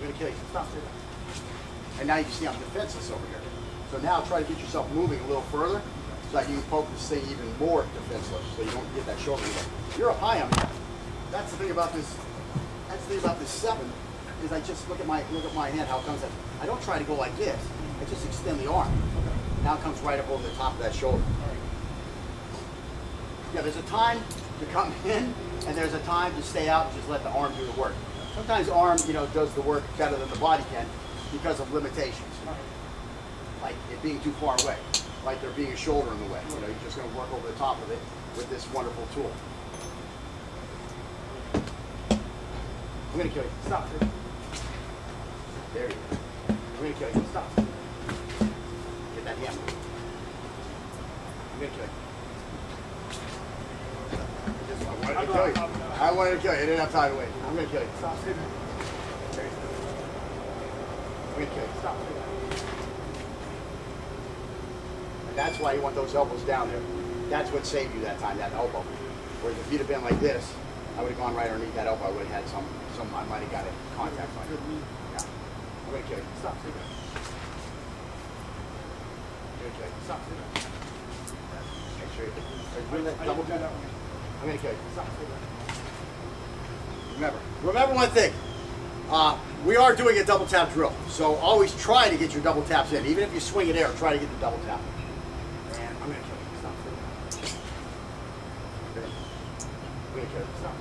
I'm going to kill you. Stop. And now you can see I'm defenseless over here. So now try to get yourself moving a little further so that you can poke this thing even more defenseless so you don't get that shoulder look. You're up high on me. That's the thing about this. That's the thing about this 7 is I just look at my hand how it comes in. I don't try to go like this. I just extend the arm. Now it comes right up over the top of that shoulder. Yeah, there's a time to come in and there's a time to stay out and just let the arm do the work. Sometimes arm, does the work better than the body can because of limitations. Like it being too far away, like there being a shoulder in the way. You're just going to work over the top of it with this wonderful tool. I'm going to kill you. Stop. There you go. I'm going to kill you. Stop. Get that hammer. I'm going to kill you. I wanted to kill you. I didn't have time to wait. I'm going to kill you. Stop. I'm going to kill you. Stop. And that's why you want those elbows down there. That's what saved you that time, that elbow. Whereas if you'd have been like this, I would have gone right underneath that elbow. I would have had some I might have got a contact on you. Yeah. I'm going to kill you. Stop. I'm going to kill you. Stop. Make sure you're doing that double tap. I'm going to kill you. Stop. Remember one thing. We are doing a double tap drill, so always try to get your double taps in. Even if you swing it air, try to get the double tap. And I'm going to kill you. Stop. I'm going to kill you. Stop.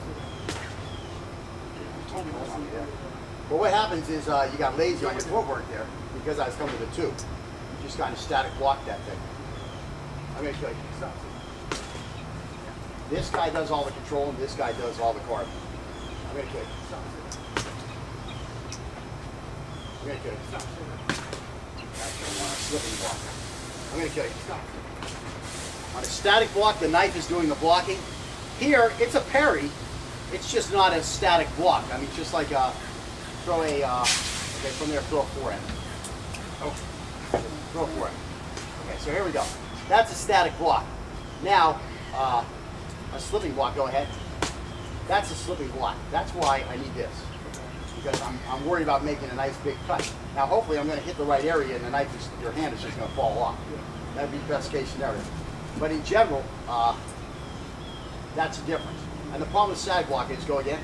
But what happens is you got lazy on your footwork there because I was coming to the 2. You just kind of static block that thing. I'm going to kill you. Stop. This guy does all the control and this guy does all the carving. I'm going to kill you. Stop. I'm going to kill you. Stop. Slipping block. I'm going to kill you. Stop. On a static block, the knife is doing the blocking. Here, it's a parry. It's just not a static block. I mean, just like throw a, okay, from there, throw a forehand. Oh, throw a forehand. Okay, so here we go. That's a static block. Now, a slipping block, go ahead. That's a slipping block. That's why I need this. Because I'm worried about making a nice big cut. Now, hopefully, I'm going to hit the right area and the knife, your hand is just going to fall off. That'd be best case scenario. But in general, that's the difference. And the problem with static block is, go again,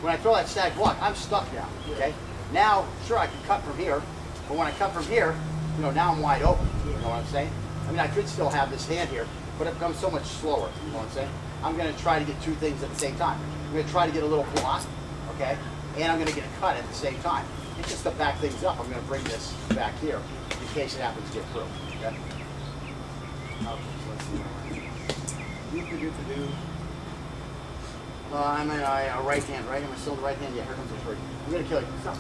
when I throw that static block, I'm stuck now, okay? Now, sure, I can cut from here, but when I cut from here, now I'm wide open, you know what I'm saying? I mean, I could still have this hand here, but it becomes so much slower, you know what I'm saying? I'm going to try to get 2 things at the same time. I'm going to try to get a little block, okay? And I'm going to get a cut at the same time. And just to back things up, I'm going to bring this back here in case it happens to get through, okay? Okay, so let's see. I'm in a right hand, right? Am I still in the right hand? Yeah, here comes the 3. I'm going to kill you. Stop.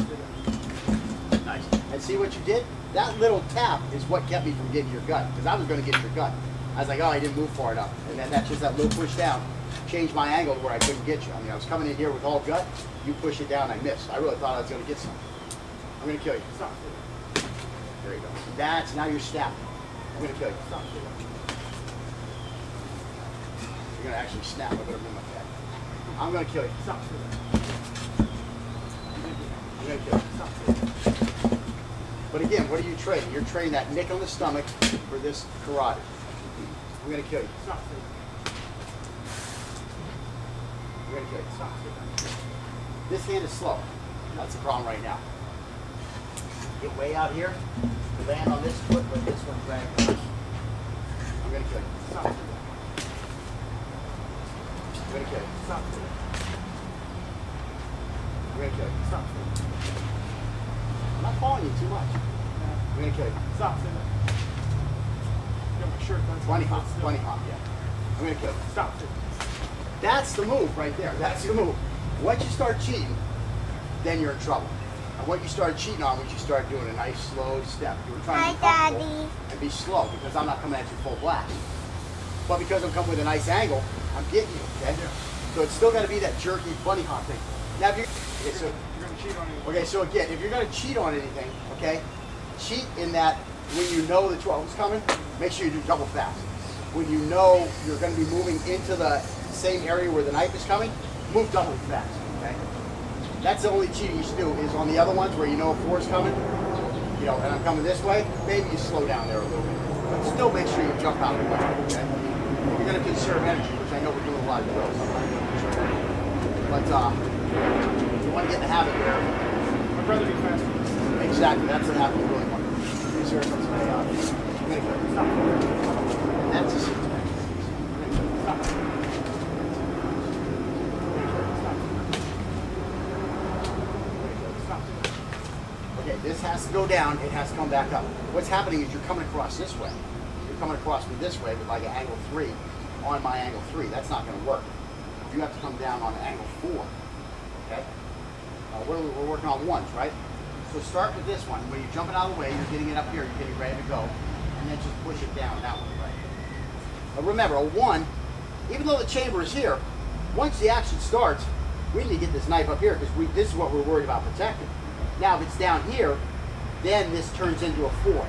Nice. And see what you did? That little tap is what kept me from getting your gut, because I was going to get your gut. I was like, oh, I didn't move far enough. And then that's just that little push down changed my angle to where I couldn't get you. I mean, I was coming in here with all gut. You push it down, I missed. I really thought I was going to get some. I'm going to kill you. Stop. There you go. That's, now you're snapping. I'm going to kill you. Stop. You're going to actually snap. I better move my head. I'm going to kill you. Stop. I'm going to kill you. Stop. But again, what are you trading? You're trading that nick on the stomach for this karate. I'm going to kill you. Stop. I'm going to kill you. Stop. This hand is slow. That's the problem right now. Get way out here, land on this foot, but this one's back. I'm going to kill you. Stop. I'm going to kill you. Stop. I'm going to kill you. Stop. I'm not following you too much. I'm going to kill you. Stop. Got my shirt. Bunny hop. Bunny hop, yeah. I'm going to kill you. Stop. That's the move right there. That's the move. Once you start cheating, then you're in trouble. And what you started cheating on was you started doing a nice slow step. You were trying to be comfortable and be slow because I'm not coming at you full blast. But because I'm coming with a nice angle, I'm getting you, okay? So it's still got to be that jerky bunny hop thing. Now, if you're going to cheat on anything. Okay, so again, if you're going to cheat on anything, okay, cheat in that when you know the 12 is coming, make sure you do double fast. When you know you're going to be moving into the same area where the knife is coming, move double fast, okay? That's the only cheating you should do, is on the other ones where you know a four's coming, you know, and I'm coming this way, maybe you slow down there a little bit. But still make sure you jump out of the way, okay? If you're going to conserve energy, which I know we're doing a lot of drills, but you want to get in the habit there. I'd rather be faster. Exactly, that's the habit you really want. Conserve some chaos. I'm going to go. Stop. And that's a six-pack. Stop. Okay, this has to go down, it has to come back up. What's happening is you're coming across this way. You're coming across me this way with like an angle 3 on my angle 3. That's not going to work. You have to come down on angle 4. Okay? We're working on ones, right? So start with this one. When you're jumping out of the way, you're getting it up here, you're getting ready to go, and then just push it down that way, right? But remember, a 1, even though the chamber is here, once the action starts, we need to get this knife up here because this is what we're worried about protecting. Now, if it's down here, then this turns into a 4.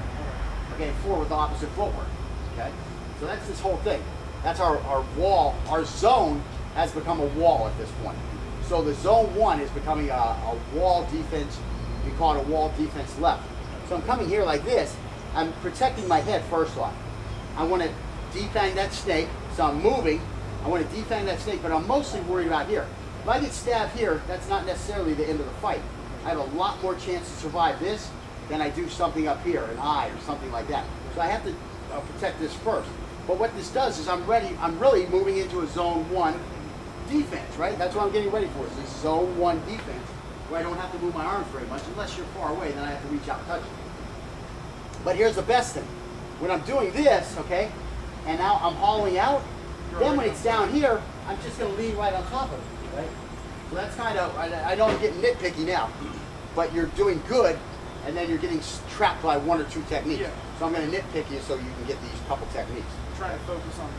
Okay, 4 with the opposite footwork. Okay, so that's this whole thing. That's our wall. Our zone has become a wall at this point. So the zone 1 is becoming a wall defense. We call it a wall defense left. So I'm coming here like this. I'm protecting my head first off. I want to defang that snake. So I'm moving. I want to defang that snake, but I'm mostly worried about here. If I get stabbed here, that's not necessarily the end of the fight. I have a lot more chance to survive this than I do something up here, an eye or something like that. So I have to protect this first. But what this does is I'm really moving into a zone 1 defense, right? That's what I'm getting ready for, is this zone 1 defense, where I don't have to move my arms very much. Unless you're far away, then I have to reach out and touch you. But here's the best thing. When I'm doing this, okay, and now I'm hollowing out, then when it's down here, I'm just going to lean right on top of it, right? So that's kind of, I know I'm getting nitpicky now, but you're doing good, and then you're getting trapped by 1 or 2 techniques. Yeah. So I'm going to nitpick you so you can get these couple techniques. Try to focus on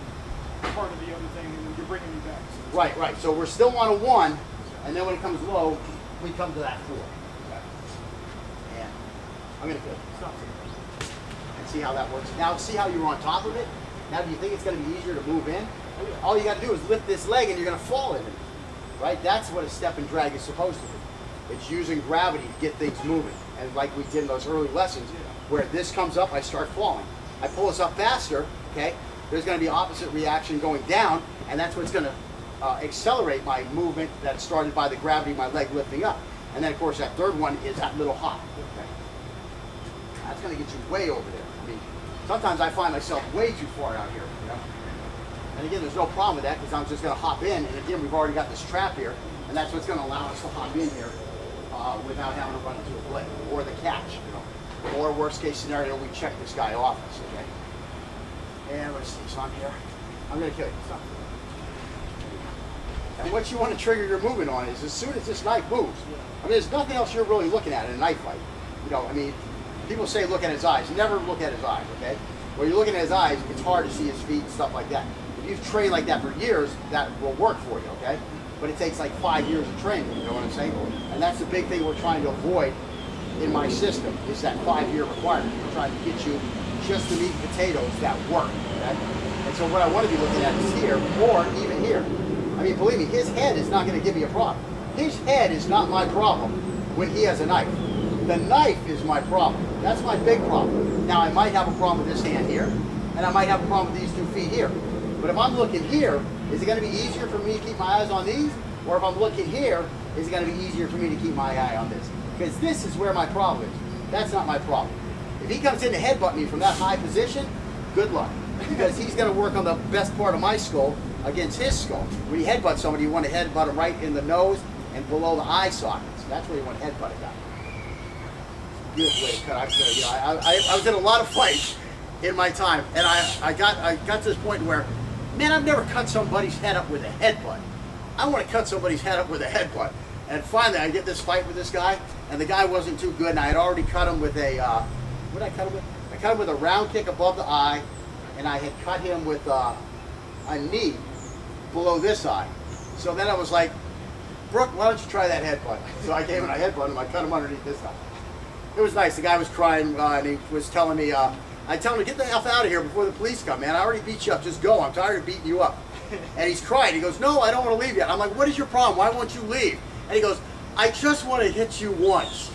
part of the other thing, and then you're bringing me back. So right, right. So we're still on a 1, and then when it comes low, we come to that 4. Okay. And I'm going to stop and see how that works. Now see how you're on top of it? Now do you think it's going to be easier to move in? All you got to do is lift this leg and you're going to fall in it. Right? That's what a step and drag is supposed to be. It's using gravity to get things moving. And like we did in those early lessons, where this comes up, I start falling. I pull this up faster, okay? There's going to be opposite reaction going down, and that's what's going to accelerate my movement that started by the gravity of my leg lifting up. And then, of course, that third one is that little hop. Okay? That's going to get you way over there. I mean, sometimes I find myself way too far out here, you know? And again, there's no problem with that because I'm just going to hop in. And again, we've already got this trap here, and that's what's going to allow us to hop in here without having to run into a blade or the catch, you know. Or worst case scenario, we check this guy off us, okay? And let's see, so I'm here. I'm going to kill you. Stop. And what you want to trigger your movement on is as soon as this knife moves. I mean, there's nothing else you're really looking at in a knife fight. You know, I mean, people say look at his eyes. Never look at his eyes, okay? When you're looking at his eyes, it's hard to see his feet and stuff like that. If you've trained like that for years, that will work for you, okay? But it takes like 5 years of training, you know what I'm saying? And that's the big thing we're trying to avoid in my system, is that 5-year requirement. We're trying to get you just the meat and potatoes that work, okay? And so what I want to be looking at is here, or even here. I mean, believe me, his head is not going to give me a problem. His head is not my problem when he has a knife. The knife is my problem. That's my big problem. Now, I might have a problem with this hand here, and I might have a problem with these 2 feet here. But if I'm looking here, is it going to be easier for me to keep my eyes on these? Or if I'm looking here, is it going to be easier for me to keep my eye on this? Because this is where my problem is. That's not my problem. If he comes in to headbutt me from that high position, good luck. Because he's going to work on the best part of my skull against his skull. When you headbutt somebody, you want to headbutt him right in the nose and below the eye sockets. That's where you want to headbutt a guy. Beautiful way to cut. I was in a lot of fights in my time, and I got to this point where, man, I've never cut somebody's head up with a headbutt. I want to cut somebody's head up with a headbutt. And finally, I get this fight with this guy, and the guy wasn't too good, and I had already cut him with a, what did I cut him with? I cut him with a round kick above the eye, and I had cut him with a knee below this eye. So then I was like, Brooke, why don't you try that headbutt? So I came and I headbutted him, I cut him underneath this eye. It was nice. The guy was crying, and he was telling me, I tell him to get the F out of here before the police come, man. I already beat you up. Just go. I'm tired of beating you up. And he's crying. He goes, no, I don't want to leave yet. I'm like, what is your problem? Why won't you leave? And he goes, I just want to hit you once.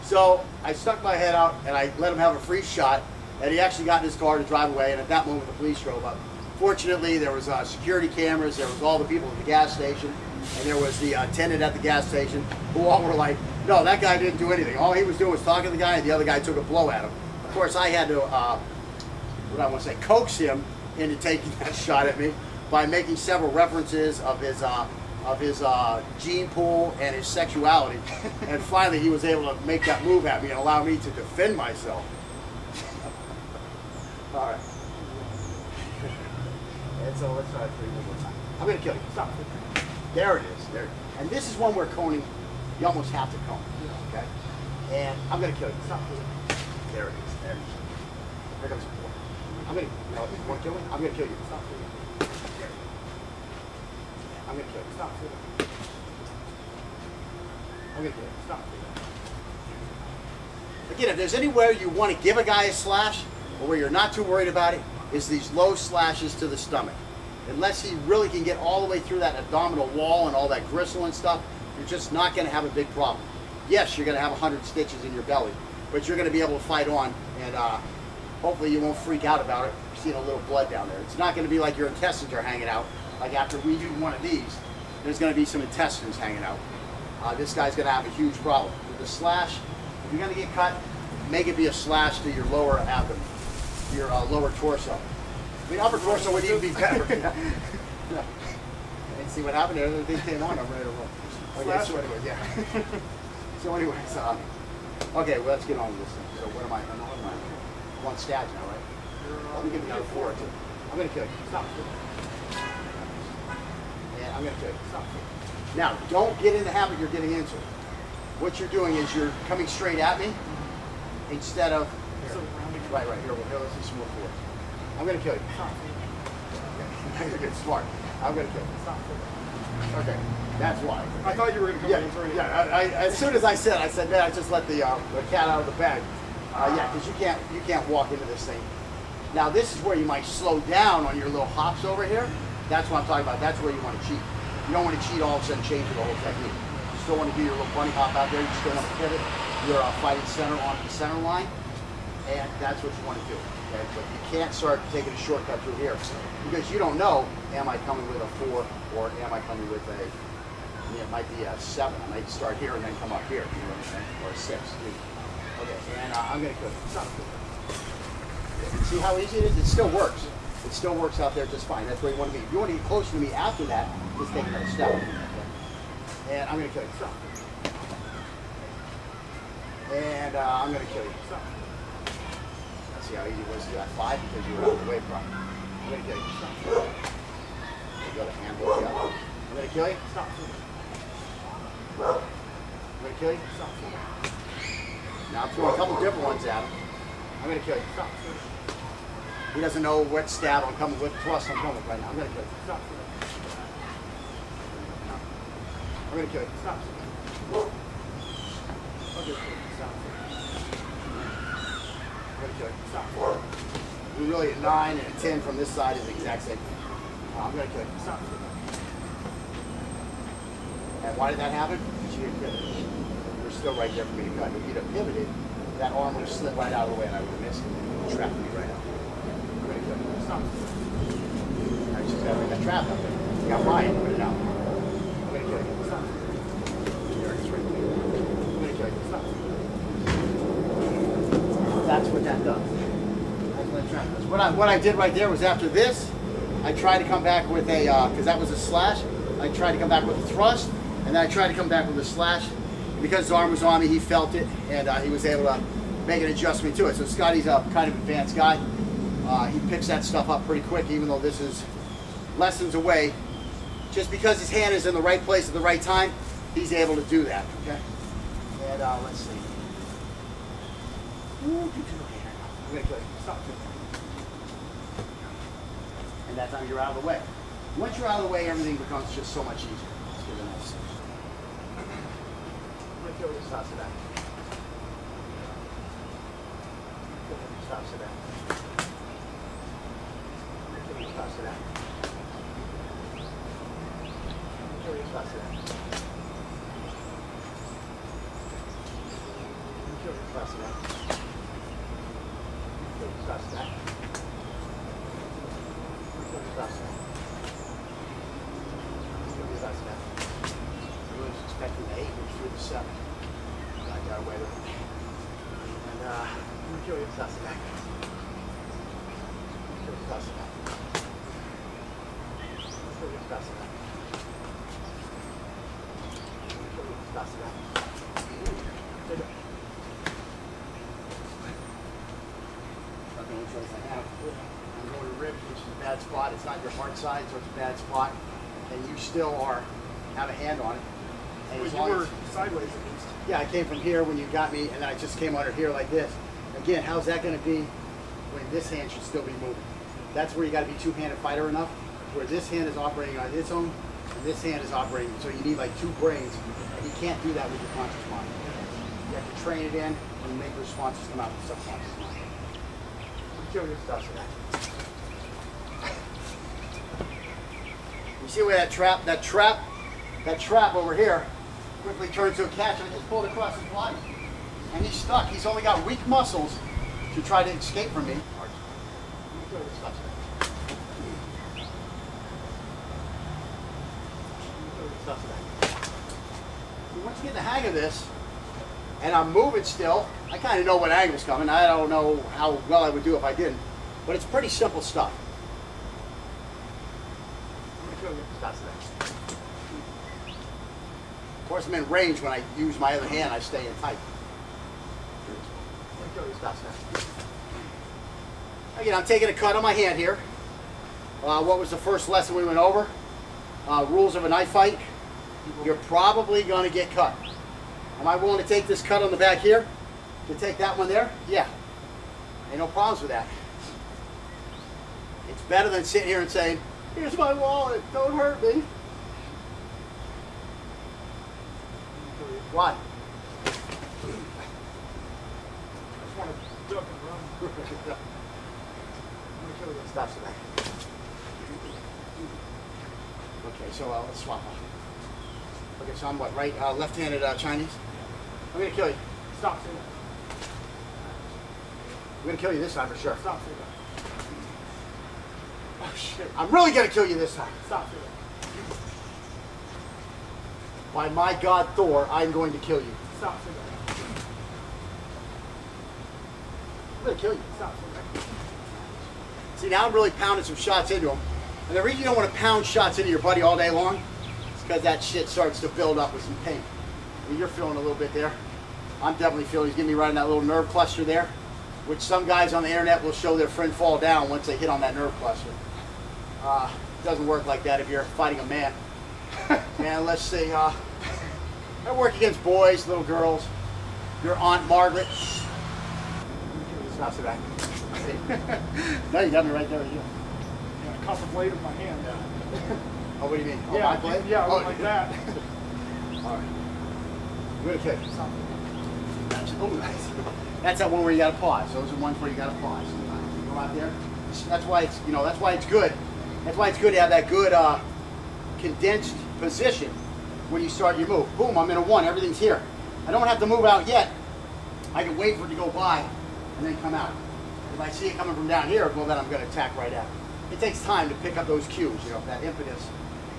So I stuck my head out and I let him have a free shot, and he actually got in his car to drive away, and at that moment the police drove up. Fortunately, there was security cameras, there was all the people at the gas station, and there was the attendant at the gas station, who all were like, no, that guy didn't do anything. All he was doing was talking to the guy, and the other guy took a blow at him. Of course, I had to, what I want to say, coax him into taking that shot at me by making several references of his gene pool and his sexuality. And finally, he was able to make that move at me and allow me to defend myself. All right. And so let's try it one more time. I'm going to kill you. Stop. There it is. There. And this is one where coning, you almost have to cone. Okay? And I'm going to kill you. Stop. There it is. There it is. Here comes the four. I'm going to, you want to kill me? I'm going to kill you. Stop. I'm going to kill you. Stop. I'm going to kill you. Stop. Again, if there's anywhere you want to give a guy a slash, or where you're not too worried about it, is these low slashes to the stomach. Unless he really can get all the way through that abdominal wall and all that gristle and stuff, you're just not going to have a big problem. Yes, you're going to have 100 stitches in your belly, but you're going to be able to fight on, and hopefully you won't freak out about it. You're seeing a little blood down there. It's not going to be like your intestines are hanging out. Like after we do one of these, there's going to be some intestines hanging out. This guy's going to have a huge problem. With the slash, if you're going to get cut, make it be a slash to your lower abdomen, your lower torso. I mean, upper torso would even be better. And see what happened there? Everything came on. I'm ready to roll. Okay, so anyway, yeah. So anyways, okay, well, let's get on with this thing. So what am I? I'm on stabs now, right? Let me give you another 4 or 2. I'm going to kill you. Stop. And I'm going to kill you. Stop. Now, don't get in the habit you're getting into. What you're doing is you're coming straight at me instead of here. Right, here, let's do some more force. I'm going to kill you. Stop. Okay. You're getting smart. I'm going to kill you. Stop. Okay, that's why. I thought you were going to come in for it. Yeah, as soon as I said, man, I just let the cat out of the bag. Yeah, because you can't walk into this thing. Now, this is where you might slow down on your little hops over here. That's what I'm talking about. That's where you want to cheat. You don't want to cheat all of a sudden change the whole technique. You still want to do your little bunny hop out there. You still want to pivot your fighting center onto the center line. And that's what you want to do. Okay? But you can't start taking a shortcut through here because you don't know, am I coming with a 4 or am I coming with a, it might be a 7. I might start here and then come up here, you know what I'm saying? Or a 6. Okay, and I'm going to go. See how easy it is? It still works. It still works out there just fine. That's where you want to be. If you want to get closer to me after that, just take another step. Okay? And I'm going to kill you. Stop. And I'm going to kill you. Stop. See how easy it was to do that 5 because you were out of the way from it. I'm going to kill you. Stop. You got a handle together. I'm going to kill you. Stop. I'm going to kill you. Stop. Now I'm throwing a couple different ones at him. I'm going to kill you. Stop. He doesn't know what stab I'm coming with, thrust I'm coming with right now. I'm going to kill you. Stop. I'm going to kill you. Stop. Okay. Stop. I'm going to kill you. Stop. We're really a 9 and a 10 from this side is the exact same thing. I'm going to kill you. Stop. And why did that happen? Because you didn't pivot. You're still right there for me to cut. If you'd have pivoted, that arm would have slipped right out of the way and I would have missed it. It trapped me right out. I'm going to kill you. Stop. I just got to bring that trap up there. You got mine, put it out. I'm going to kill you. Stop. There it is right there. I'm going to kill you. Stop. That's what that does. That's what that trap does. What I did right there was after this, I tried to come back with a, because that was a slash, I tried to come back with a thrust, and then I tried to come back with a slash. Because his arm was on me, he felt it, and he was able to make an adjustment to it. So Scotty's a kind of advanced guy. He picks that stuff up pretty quick, even though this is lessons away. Just because his hand is in the right place at the right time, he's able to do that, okay? And let's see. I'm going to kill you. Stop. And that time you're out of the way. Once you're out of the way, everything becomes just so much easier. Let's give it a nice. I'm going to kill you. Stop, sit down. Stop, sit down. I'm going to kill you. Stop, sit down. I'm going to kill you. Stop, sit down. Less than that. Less than that. Less than that. Less than that. I was expecting the 8 inch through the 7. And I got away with it. And let me show you less than that. Less than that. Less than that. Less than that. I'm going to ribs, which is a bad spot. It's not your heart side, so it's a bad spot. And you still have a hand on it. And Well, you were sideways at least. Yeah, I came from here when you got me, and then I just came under here like this. Again, how's that going to be when this hand should still be moving? That's where you got to be two-handed fighter enough, where this hand is operating on its own, and this hand is operating. So you need like two brains, and you can't do that with your conscious mind. You have to train it in and make the responses come out with the subconscious mind. Kill your stuff for that. You see where that trap over here quickly turns to a catch, and I just pulled across his body. And he's stuck. He's only got weak muscles to try to escape from me. Once you get the hang of this, and I'm moving still, I kind of know what angle's coming. I don't know how well I would do if I didn't, but it's pretty simple stuff. Of course, I'm in range. When I use my other hand, I stay in tight. Again, I'm taking a cut on my hand here. What was the first lesson we went over? Rules of a knife fight. You're probably going to get cut. Am I willing to take this cut on the back here? To take that one there? Yeah. Ain't no problems with that. It's better than sitting here and saying, here's my wallet, don't hurt me. Why? I just want to duck and run. Stop tonight. Okay, so let's swap off. Okay, so I'm what, right? Left-handed Chinese? I'm going to kill you. Stop saying that. I'm going to kill you this time for sure. Stop saying that. Oh shit. I'm really going to kill you this time. Stop saying that. By my God, Thor, I'm going to kill you. Stop saying that. I'm going to kill you. Stop saying that. See, now I'm really pounding some shots into him. And the reason you don't want to pound shots into your buddy all day long is because that shit starts to build up with some pain. I mean, you're feeling a little bit there. I'm definitely feeling he's getting me right in that little nerve cluster there, which some guys on the internet will show their friend fall down once they hit on that nerve cluster. It doesn't work like that if you're fighting a man. And let's see, I work against boys, little girls. Your Aunt Margaret. It's not so bad. No, you got me right there. You Yeah, caught the blade of my hand. Yeah. Oh, what do you mean? Oh, Yeah, my blade? yeah, oh, like that. All right. I'm going to kick. Oh, nice. That's that one where you got to pause. Those are ones where you got to pause. You go out there. That's why it's, you know, that's why it's good. That's why it's good to have that good condensed position when you start your move. Boom, I'm in a 1. Everything's here. I don't have to move out yet. I can wait for it to go by and then come out. If I see it coming from down here, well, then I'm going to attack right at it. It takes time to pick up those cues, you know, that impetus,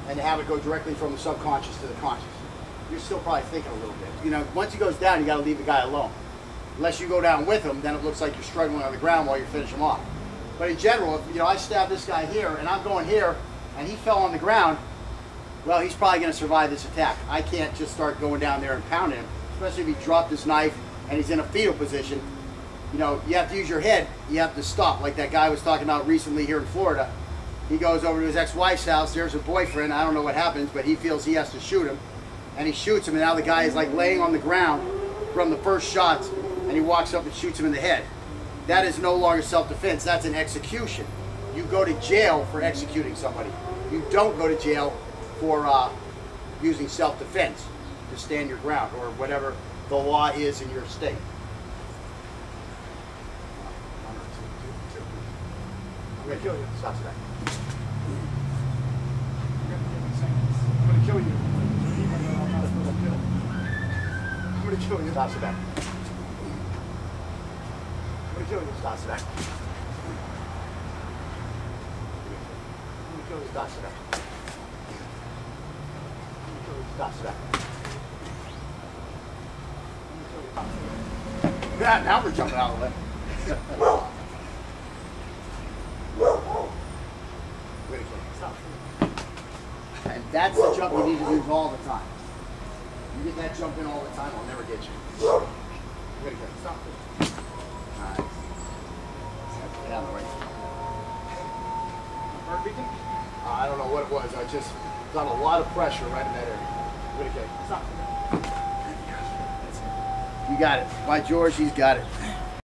and to have it go directly from the subconscious to the conscious. You're still probably thinking a little bit. You know, once he goes down, you got to leave the guy alone. Unless you go down with him, then it looks like you're struggling on the ground while you finish him off. But in general, if, you know, I stab this guy here, and I'm going here, and he fell on the ground, well, he's probably going to survive this attack. I can't just start going down there and pounding him, especially if he dropped his knife and he's in a fetal position. You know, you have to use your head. You have to stop, like that guy was talking about recently here in Florida. He goes over to his ex-wife's house. There's her boyfriend. I don't know what happens, but he feels he has to shoot him. And he shoots him, and now the guy is like laying on the ground from the first shots, and he walks up and shoots him in the head. That is no longer self-defense. That's an execution. You go to jail for executing somebody. You don't go to jail for using self-defense to stand your ground or whatever the law is in your state. I'm going to kill you. Stop that. I'm going to kill you. I'm going to kill you. I'm going to kill you. Stop that. kill you. Stop, sit down. Let me kill you. Stop, sit down. Let me kill you. Stop, sit down. Yeah, now we're jumping out of the way. Stop. And that's the jump you need to use all the time. You get that jump in all the time, I'll never get you. Ready, go. Stop. Nice. Yeah, on the right. Heart beating? I don't know what it was. I just got a lot of pressure right in that area. Ready, go. Stop. You got it. By George, he's got it.